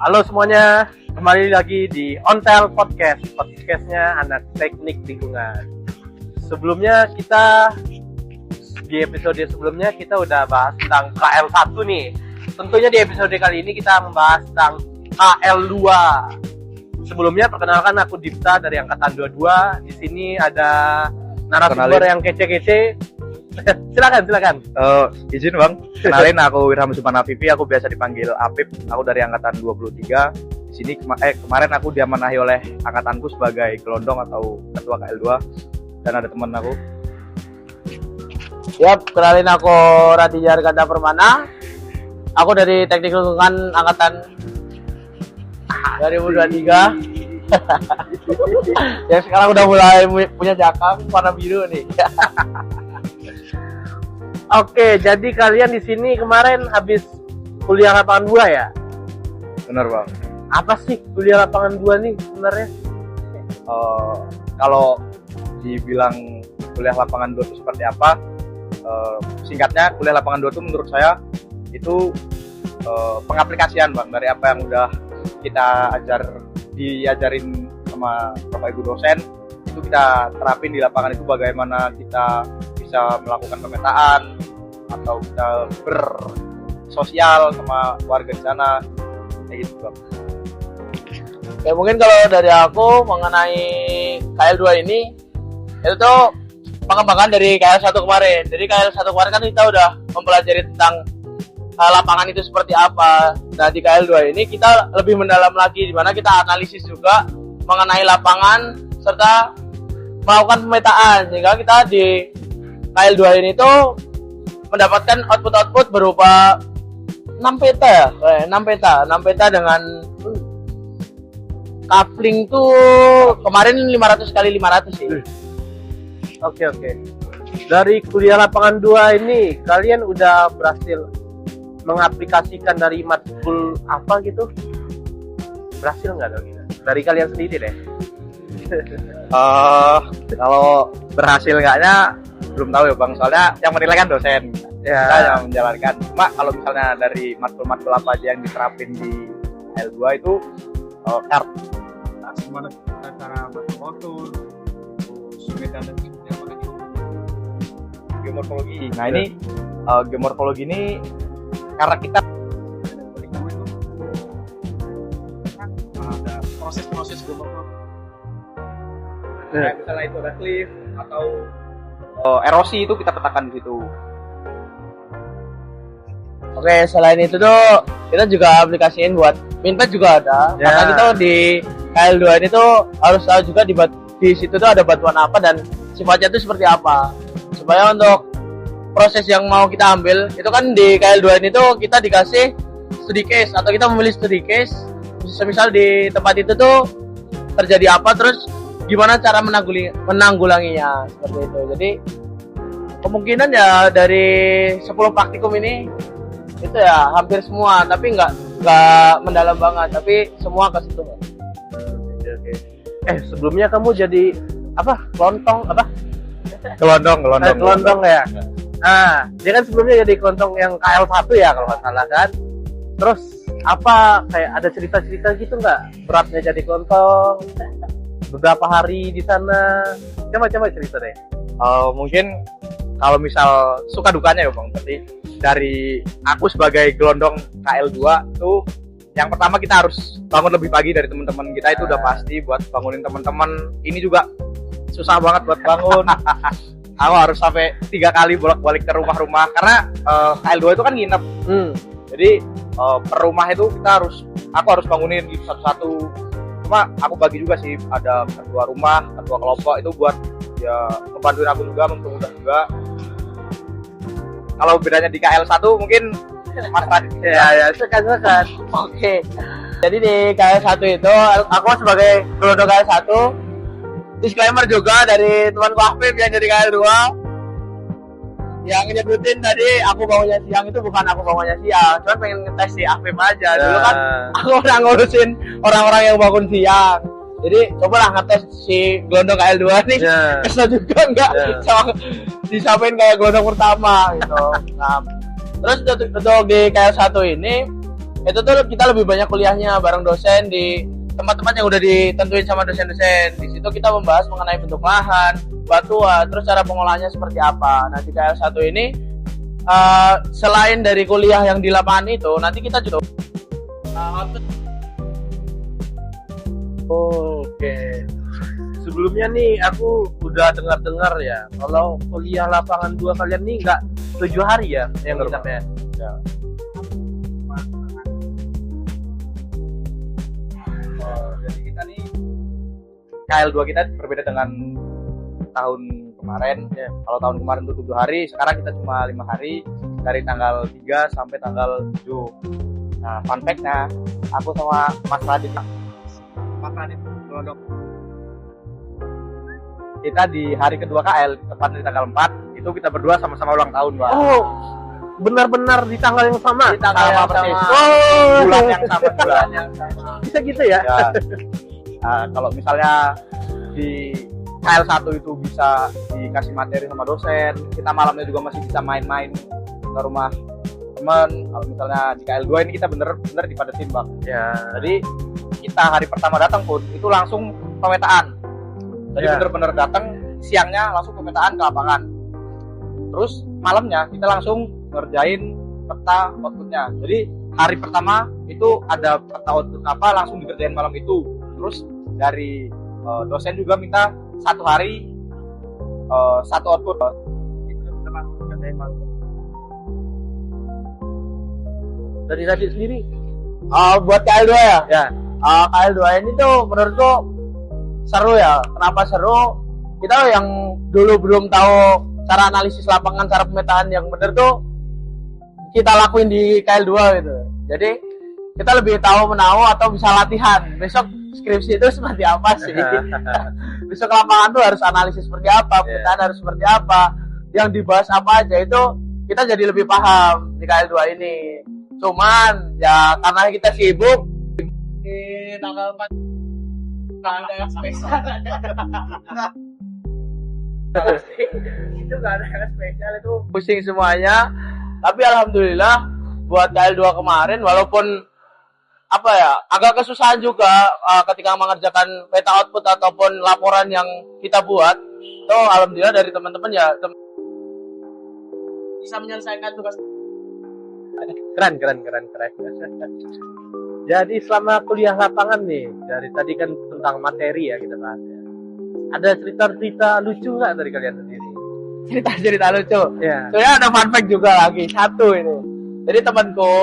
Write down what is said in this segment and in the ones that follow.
Halo semuanya, kembali lagi di Ontel Podcast, podcastnya anak teknik lingkungan. Sebelumnya di episode sebelumnya kita udah bahas tentang KL1 nih. Tentunya di episode kali ini kita membahas tentang KL2. Sebelumnya perkenalkan aku Dipta dari angkatan 22. Di sini ada narasumber yang kece-kece. Silakan. Izin bang, kenalin aku Wirham Supana Vivi, aku biasa dipanggil Apip, aku dari angkatan 23. Di sini kemarin aku diamanahi oleh angkatanku sebagai gelondong atau ketua KL2 dan ada teman aku. Yap, kenalin aku Raditya Arganta Permana. Aku dari Teknik Lingkungan angkatan 2023. Yang sekarang udah mulai punya jakam warna biru nih. Oke, jadi kalian di sini kemarin habis kuliah lapangan 2 ya? Bener bang. Apa sih kuliah lapangan 2 nih sebenarnya? Kalau dibilang kuliah lapangan 2 itu seperti apa? Singkatnya, kuliah lapangan 2 itu menurut saya itu pengaplikasian bang dari apa yang udah kita diajarin sama Bapak Ibu dosen, itu kita terapin di lapangan. Itu bagaimana kita bisa melakukan pemetaan atau kita bersosial sama warga di sana kayak gitu bang. Ya mungkin kalau dari aku mengenai KL2 ini itu tuh pengembangan dari KL1 kemarin. Jadi KL1 kemarin kan kita udah mempelajari tentang lapangan itu seperti apa. Nah di KL2 ini kita lebih mendalam lagi, di mana kita analisis juga mengenai lapangan serta melakukan pemetaan, sehingga kita di KL2 ini tuh mendapatkan output berupa 6 peta ya, 6 peta dengan coupling tuh kemarin 500 kali 500 sih. Oke. Dari kuliah lapangan 2 ini kalian udah berhasil mengaplikasikan dari matkul apa gitu? Berhasil nggak dong? Dari kalian sendiri deh. Kalau berhasil enggaknya belum tahu ya bang, soalnya yang menilai kan dosen ya. Kita yang menjalankan. Cuma kalau misalnya dari matkul-matkul apa aja yang diterapin di L2 itu art. Nah, gimana cara motor, medan dan sebagainya apa gitu? Geomorfologi. Nah ini geomorfologi ini karena kita ada proses geomorfologi. Kayak misalnya itu ada cliff atau erosi, itu kita petakan di situ. Oke, selain itu tuh kita juga aplikasiin buat minpad juga ada. Ya. Maka kita di KL2 ini tuh harus tahu juga di situ tuh ada batuan apa dan sifatnya itu seperti apa. Supaya untuk proses yang mau kita ambil itu kan di KL2 ini tuh kita dikasih studi case atau kita memilih studi case. Semisal di tempat itu tuh terjadi apa, terus gimana cara menanggulanginya seperti itu. Jadi kemungkinan ya dari 10 praktikum ini itu ya hampir semua, tapi nggak mendalam banget, tapi semua ke situ. Oke. Sebelumnya kamu jadi apa? Kelondong ya. Nah, dia kan sebelumnya jadi kelondong yang KL1 ya kalau nggak salah kan. Terus apa kayak ada cerita-cerita gitu nggak? Beratnya jadi kelondong, beberapa hari di sana. Coba cerita deh. Mungkin kalau misal suka dukanya ya bang, berarti dari aku sebagai gelondong KL2 tuh yang pertama kita harus bangun lebih pagi dari teman-teman kita, itu udah pasti. Buat bangunin teman-teman ini juga susah banget buat bangun. Aku harus sampai 3 kali bolak-balik ke rumah-rumah karena KL2 itu kan nginep. Jadi per rumah itu aku harus bangunin gitu satu-satu. Cuma aku bagi juga sih, ada ketua rumah, ketua kelompok, itu buat ya membantuin aku juga, mempermudah juga. Kalau bedanya di KL1 mungkin Mas Radit. Ya, sekan. Oke. Jadi di KL1 itu aku sebagai gelondong KL1, disclaimer juga dari temanku Afif yang jadi KL2 yang nyebutin tadi aku bangunnya siang itu bukan aku bangunnya siang, cuma pengen ngetes si Afif aja. Dulu kan aku udah ngurusin orang-orang yang bangun siang, jadi cobalah ngetes si gelondong KL2 nih. Kesel juga enggak sama disampaikan kayak gelondong pertama gitu. Nah, terus untuk di KL1 ini itu tuh kita lebih banyak kuliahnya bareng dosen di tempat-tempat yang udah ditentuin sama dosen-dosen. Di situ kita membahas mengenai bentuk lahan, batuan, terus cara pengolahannya seperti apa. Nah, di KL1 ini selain dari kuliah yang di lapangan itu, nanti kita juga Oke. Sebelumnya nih aku udah dengar-dengar ya, kalau kuliah lapangan 2 kalian nih nggak 7 hari ya yang nginapnya. Ya. Jadi kita nih KL2 kita berbeda dengan tahun kemarin. Ya. Kalau tahun kemarin itu 7 hari, sekarang kita cuma 5 hari dari tanggal 3 sampai tanggal 7. Nah, fun fact-nya, aku sama Mas Radit Glondok, kita di hari kedua KL, tepat di tanggal 4, itu kita berdua sama-sama ulang tahun, Pak. Oh, benar-benar di tanggal yang sama. di tanggal yang persis. sama. Oh, Bulan yang sama, bulan yang sama. bisa gitu ya? Ya. Kalau misalnya di KL1 itu bisa dikasih materi sama dosen, kita malamnya juga masih bisa main-main ke rumah teman. Kalau misalnya di KL2 ini kita bener-bener dipadetin, Bang. Ya. Jadi kita hari pertama datang pun itu langsung pemetaan. Jadi Ya. bener-bener datang siangnya langsung pemetaan ke lapangan. Terus malamnya kita langsung ngerjain peta outputnya. Jadi hari pertama itu ada peta output apa langsung dikerjain malam itu. Terus dari dosen juga minta 1 hari 1 output. Itu teman kerjain malam. Dari tadi sendiri. Buat KL2 ya? Ya. KL2 ini tuh menurutku seru ya. Kenapa seru? Kita yang dulu belum tahu cara analisis lapangan, cara pemetaan yang benar tuh kita lakuin di KL2 gitu. Jadi kita lebih tahu menahu atau bisa latihan. Besok skripsi itu seperti apa sih? Besok lapangan tuh harus analisis seperti apa, pemetaan harus seperti apa, yang dibahas apa aja itu kita jadi lebih paham di KL2 ini. Cuman ya karena kita sibuk di tanggal 4 nggak ada yang spesial. Itu nggak ada yang spesial, itu pusing semuanya. Tapi alhamdulillah buat KL2 kemarin walaupun apa ya agak kesusahan juga ketika mengerjakan peta output ataupun laporan yang kita buat, itu alhamdulillah dari teman-teman ya bisa menyelesaikan tugas. Keren. Jadi selama kuliah lapangan nih, dari tadi kan tentang materi ya kita bahas ya. Ada cerita-cerita lucu nggak dari kalian sendiri? Cerita lucu. Ya. Soalnya ada fun fact juga lagi satu ini. Jadi temanku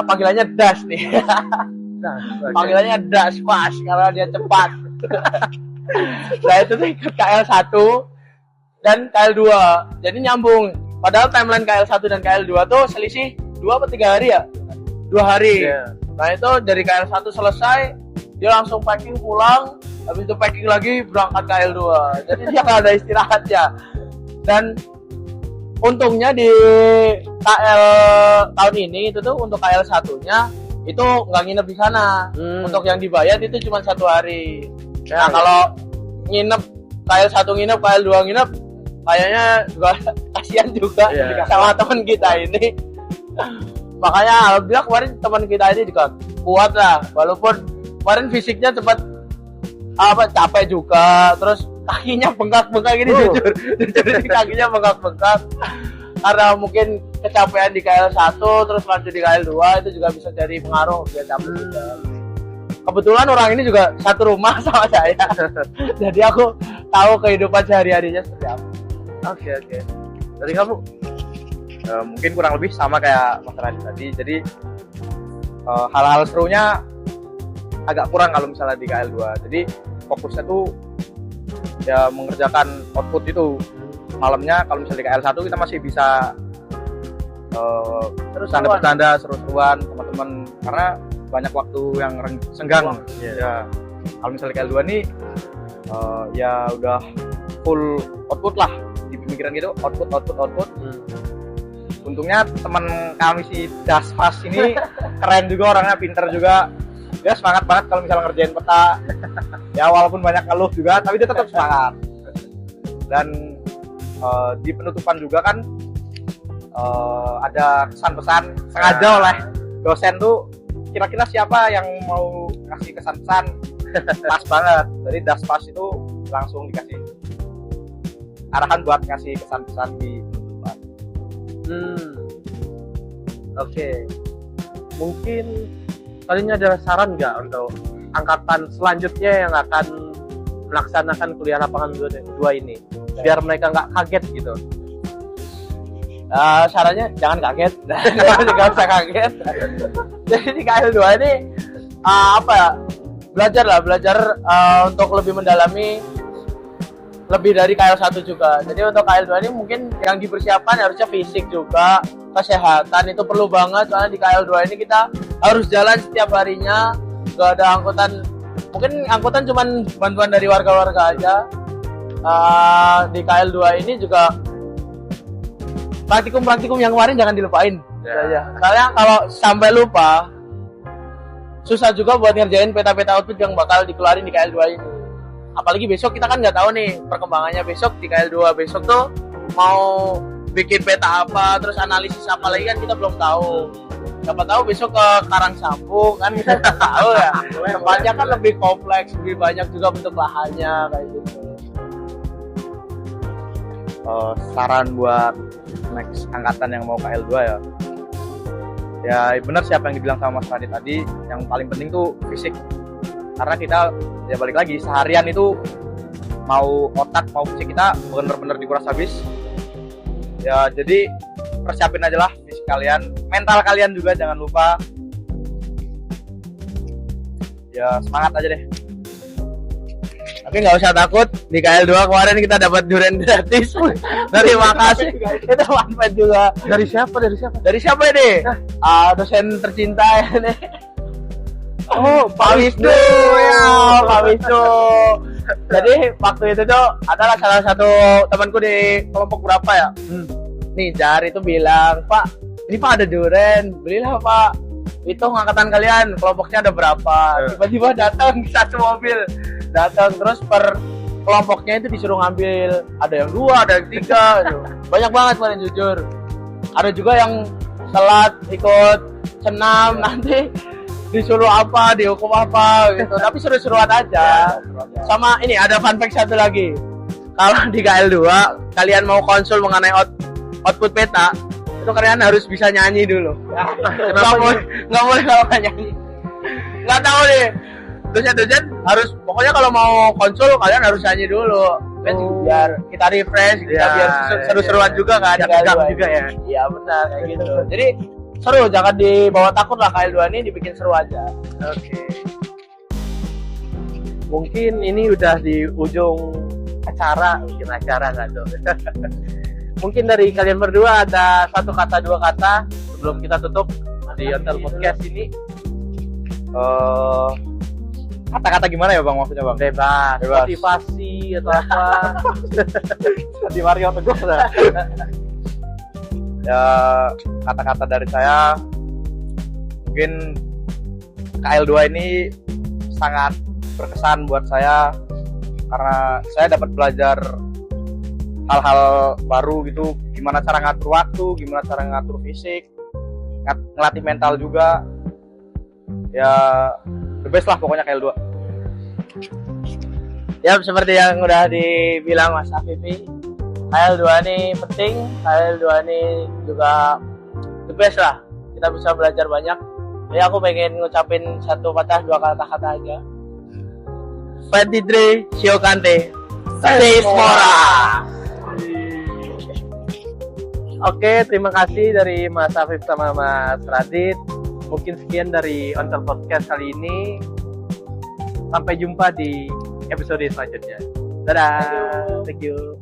panggilannya Das nih. Nah, Panggilannya Das pas karena dia cepat. Nah itu tuh ikut KL1 dan KL2. Jadi nyambung. Padahal timeline KL1 dan KL2 tuh selisih 2 atau 3 hari ya? 2 hari. Yeah. Nah itu dari KL1 selesai, dia langsung packing pulang, habis itu packing lagi berangkat KL2. Jadi dia nggak ada istirahatnya. Dan untungnya di KL tahun ini itu tuh untuk KL1-nya itu nggak nginep di sana. Untuk yang dibayar itu cuma 1 hari. Nah kalau nginep KL1 nginep, KL2 nginep, kayaknya juga kasihan juga sama teman kita ini. Makanya alhamdulillah kemarin teman kita ini juga kuat lah, walaupun kemarin fisiknya sempat capek juga, terus kakinya bengkak-bengkak ini jujur ini kakinya bengkak-bengkak karena mungkin kecapean di KL1 terus lanjut di KL2, itu juga bisa jadi pengaruh dia capek juga. Kebetulan orang ini juga satu rumah sama saya. Jadi aku tahu kehidupan sehari-harinya seperti apa. Oke. Dari kamu? Mungkin kurang lebih sama kayak Mas Radit tadi. Jadi hal-hal serunya agak kurang kalau misalnya di KL2. Jadi fokusnya tuh ya mengerjakan output itu. Malamnya kalau misalnya di KL1 kita masih bisa bercanda seru-seruan teman-teman karena banyak waktu yang senggang. Ya. Kalau misalnya KL2 nih ya udah full output lah, di pemikiran gitu, output. Untungnya teman kami si Daspas ini keren juga, orangnya pinter juga, dia semangat banget kalau misalnya ngerjain peta. Ya walaupun banyak ngeluh juga tapi dia tetap semangat. Dan di penutupan juga kan ada kesan-pesan sengaja oleh dosen tuh kira-kira siapa yang mau kasih kesan-kesan pas banget. Jadi Daspas itu langsung dikasih arahan buat ngasih kesan-kesan di penutupan. Oke. Mungkin kalian ada saran nggak untuk angkatan selanjutnya yang akan melaksanakan kuliah lapangan 2 ini biar mereka nggak kaget gitu? Sarannya jangan kaget, nggak usah kaget. Jadi di KL2 ini belajar untuk lebih mendalami lebih dari KL1 juga. Jadi untuk KL2 ini mungkin yang dipersiapkan harusnya fisik juga, kesehatan itu perlu banget, soalnya di KL2 ini kita harus jalan setiap harinya, gak ada angkutan, mungkin angkutan cuman bantuan dari warga-warga aja. Di KL2 ini juga praktikum yang kemarin jangan dilupain. Soalnya kalau sampai lupa susah juga buat ngerjain peta-peta output yang bakal dikeluarin di KL2 ini. Apalagi besok kita kan nggak tahu nih perkembangannya besok di KL2 besok tuh mau bikin peta apa, terus analisis apa lagi kan kita belum tahu. Siapa tahu besok ke Karangsambung kan kita nggak tahu ya. Tempatnya kan lebih kompleks, lebih banyak juga bentuk lahannya kayak gitu. Saran buat next angkatan yang mau KL2 ya benar siapa yang dibilang sama Mas Radit tadi, yang paling penting tuh fisik, karena kita ya balik lagi seharian itu mau otak mau fisik kita bener-bener dikuras habis ya. Jadi persiapin aja lah fisik kalian, mental kalian juga jangan lupa ya, semangat aja deh. Tapi nggak usah takut, di KL2 kemarin kita dapat durian gratis dari Makassar. Itu manfaat juga. Dari siapa? Dari siapa ini? Dosen tercinta ini. Oh, Pak Wisnu ya, Pak Wisnu. Jadi waktu itu tuh adalah salah satu temanku di kelompok berapa ya? Nih Jari itu bilang, Pak, ini Pak ada durian, belilah Pak. Itu angkatan kalian, kelompoknya ada berapa? Tiba-tiba datang satu mobil. Datang terus per kelompoknya itu disuruh ngambil, ada yang 2, ada yang 3 gitu. Banyak banget paling jujur. Ada juga yang telat ikut senam, nanti disuruh apa, dihukum apa gitu. Tapi seru-seruan aja. Sama ini ada fun fact satu lagi. Kalau di KL2 kalian mau konsul mengenai output peta, itu kalian harus bisa nyanyi dulu. Nggak boleh kalau nggak nyanyi. Nggak tahu deh. Dosen harus, pokoknya kalau mau konsul kalian harus nyanyi dulu. Biar kita refresh, biar seru-seruan juga kan. Tegang juga ya. Iya benar kayak gitu. Jadi seru, jangan dibawa takut lah, KL2 ini dibikin seru aja. Oke. Mungkin ini udah di ujung acara nggak tuh? Mungkin dari kalian berdua ada satu kata, 2 kata sebelum kita tutup di Hotel Podcast ini. Kata-kata gimana ya Bang, maksudnya Bang? Bebas. Motivasi atau apa? Di Mario Teguh lah. Ya kata-kata dari saya, mungkin KL2 ini sangat berkesan buat saya karena saya dapat belajar hal-hal baru gitu, gimana cara ngatur waktu, gimana cara ngatur fisik, ngelatih mental juga. Ya the best lah pokoknya KL2. Ya seperti yang udah dibilang Mas Afifi, KL2 ini penting, KL2 ini juga the best lah. Kita bisa belajar banyak. Jadi aku pengen ngucapin 1 patah 2 kata-kata aja. 23 Siokante Seismora. Oke, terima kasih dari Mas Afif sama Mas Radit. Mungkin sekian dari Ontel Podcast kali ini. Sampai jumpa di episode selanjutnya. Dadah. Thank you.